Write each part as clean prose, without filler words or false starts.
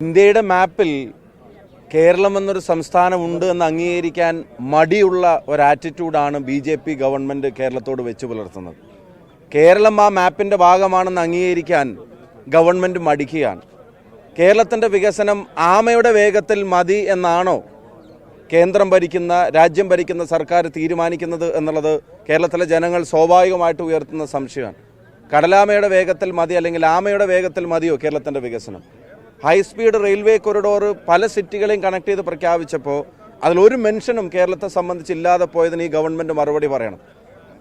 ഇന്ത്യയുടെ മാപ്പിൽ കേരളം എന്നൊരു സംസ്ഥാനമുണ്ട് എന്ന് അംഗീകരിക്കാൻ മടിയുള്ള ഒരു ആറ്റിറ്റ്യൂഡാണ് BJP ഗവൺമെൻറ് കേരളത്തോട് വെച്ച് പുലർത്തുന്നത്. കേരളം ആ മാപ്പിൻ്റെ ഭാഗമാണെന്ന് അംഗീകരിക്കാൻ ഗവൺമെൻറ് മടിക്കുകയാണ്. കേരളത്തിൻ്റെ വികസനം ആമയുടെ വേഗത്തിൽ മതി എന്നാണോ രാജ്യം ഭരിക്കുന്ന സർക്കാർ തീരുമാനിക്കുന്നത് എന്നുള്ളത് കേരളത്തിലെ ജനങ്ങൾ സ്വാഭാവികമായിട്ട് ഉയർത്തുന്ന സംശയമാണ്. കടലാമയുടെ വേഗത്തിൽ മതി അല്ലെങ്കിൽ ആമയുടെ വേഗത്തിൽ മതിയോ കേരളത്തിൻ്റെ വികസനം? ഹൈസ്പീഡ് റെയിൽവേ കൊറിഡോർ പല സിറ്റികളെയും കണക്ട് ചെയ്ത് പ്രഖ്യാപിച്ചപ്പോൾ അതിലൊരു മെൻഷനും കേരളത്തെ സംബന്ധിച്ച് ഇല്ലാതെ പോയതിന് ഈ ഗവൺമെൻറ് മറുപടി പറയണം.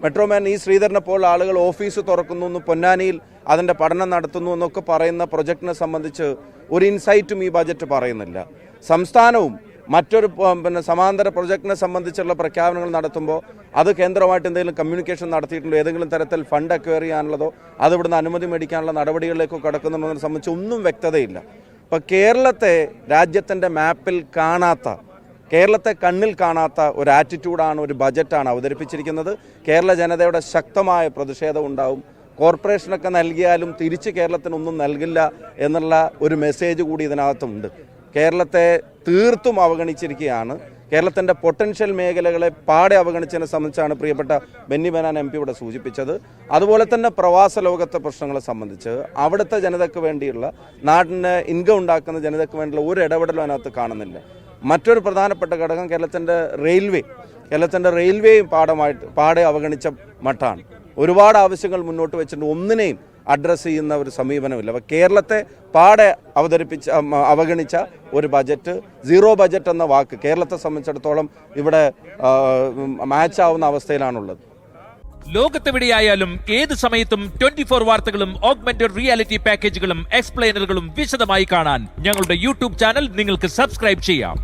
മെട്രോമാൻ ഈ ശ്രീധരനെ പോലെ ആളുകൾ ഓഫീസ് തുറക്കുന്നു എന്ന്, പൊന്നാനിയിൽ അതിൻ്റെ പഠനം നടത്തുന്നു എന്നൊക്കെ പറയുന്ന പ്രൊജക്റ്റിനെ സംബന്ധിച്ച് ഒരു ഇൻസൈറ്റും ഈ ബജറ്റ് പറയുന്നില്ല. സംസ്ഥാനവും മറ്റൊരു സമാന്തര പ്രൊജക്റ്റിനെ സംബന്ധിച്ചുള്ള പ്രഖ്യാപനങ്ങൾ നടത്തുമ്പോൾ അത് കേന്ദ്രമായിട്ട് എന്തെങ്കിലും കമ്മ്യൂണിക്കേഷൻ നടത്തിയിട്ടുണ്ടോ, ഏതെങ്കിലും തരത്തിൽ ഫണ്ട് അക്വയർ ചെയ്യാനുള്ളതോ അത് ഇവിടുന്ന് അനുമതി മേടിക്കാനുള്ള നടപടികളിലേക്കോ കടക്കുന്നുണ്ടോയെന്നതിനെ സംബന്ധിച്ച് ഒന്നും വ്യക്തതയില്ല. അപ്പോൾ കേരളത്തെ രാജ്യത്തിൻ്റെ മാപ്പിൽ കാണാത്ത, കേരളത്തെ കണ്ണിൽ കാണാത്ത ഒരു ആറ്റിറ്റ്യൂഡാണ്, ഒരു ബജറ്റാണ് അവതരിപ്പിച്ചിരിക്കുന്നത്. കേരള ജനതയുടെ ശക്തമായ പ്രതിഷേധം ഉണ്ടാവും. കോർപ്പറേഷനൊക്കെ നൽകിയാലും തിരിച്ച് കേരളത്തിനൊന്നും നൽകില്ല എന്നുള്ള ഒരു മെസ്സേജ് കൂടി ഇതിനകത്തുണ്ട്. കേരളത്തെ തീർത്തും അവഗണിച്ചിരിക്കുകയാണ്. കേരളത്തിൻ്റെ പൊട്ടൻഷ്യൽ മേഖലകളെ പാടെ അവഗണിച്ചതിനെ സംബന്ധിച്ചാണ് പ്രിയപ്പെട്ട ബെന്നി ബെഹനാൻ MP ഇവിടെ സൂചിപ്പിച്ചത്. അതുപോലെ തന്നെ പ്രവാസ ലോകത്തെ പ്രശ്നങ്ങളെ സംബന്ധിച്ച് അവിടുത്തെ ജനതയ്ക്ക് വേണ്ടിയുള്ള, നാടിന് ഇൻകം ഉണ്ടാക്കുന്ന ജനതയ്ക്ക് വേണ്ടിയുള്ള ഒരു ഇടപെടലും അതിനകത്ത് കാണുന്നില്ല. മറ്റൊരു പ്രധാനപ്പെട്ട ഘടകം കേരളത്തിൻ്റെ റെയിൽവേയും പാടെ അവഗണിച്ച മട്ടാണ്. ഒരുപാട് ആവശ്യങ്ങൾ മുന്നോട്ട് വെച്ചിട്ടുണ്ട്, ഒന്നിനെയും അഡ്രസ്സ് ചെയ്യുന്ന ഒരു സമീപനമില്ല. അപ്പോൾ കേരളത്തെ പാടെ അവഗണിച്ച ഒരു ബജറ്റ്, സീറോ ബജറ്റ് എന്ന വാക്ക് കേരളത്തെ സംബന്ധിച്ചിടത്തോളം ഇവിടെ മാച്ച് ആവുന്ന അവസ്ഥയിലാണുള്ളത്. ലോകത്തെവിടെയായാലും ഏത് സമയത്തും 24 വാർത്തകളും ഓഗ്മെന്റഡ് റിയാലിറ്റി പാക്കേജുകളും എക്സ്പ്ലെയിനറുകളും വിശദമായി കാണാൻ ഞങ്ങളുടെ YouTube ചാനൽ നിങ്ങൾക്ക് സബ്സ്ക്രൈബ് ചെയ്യാം.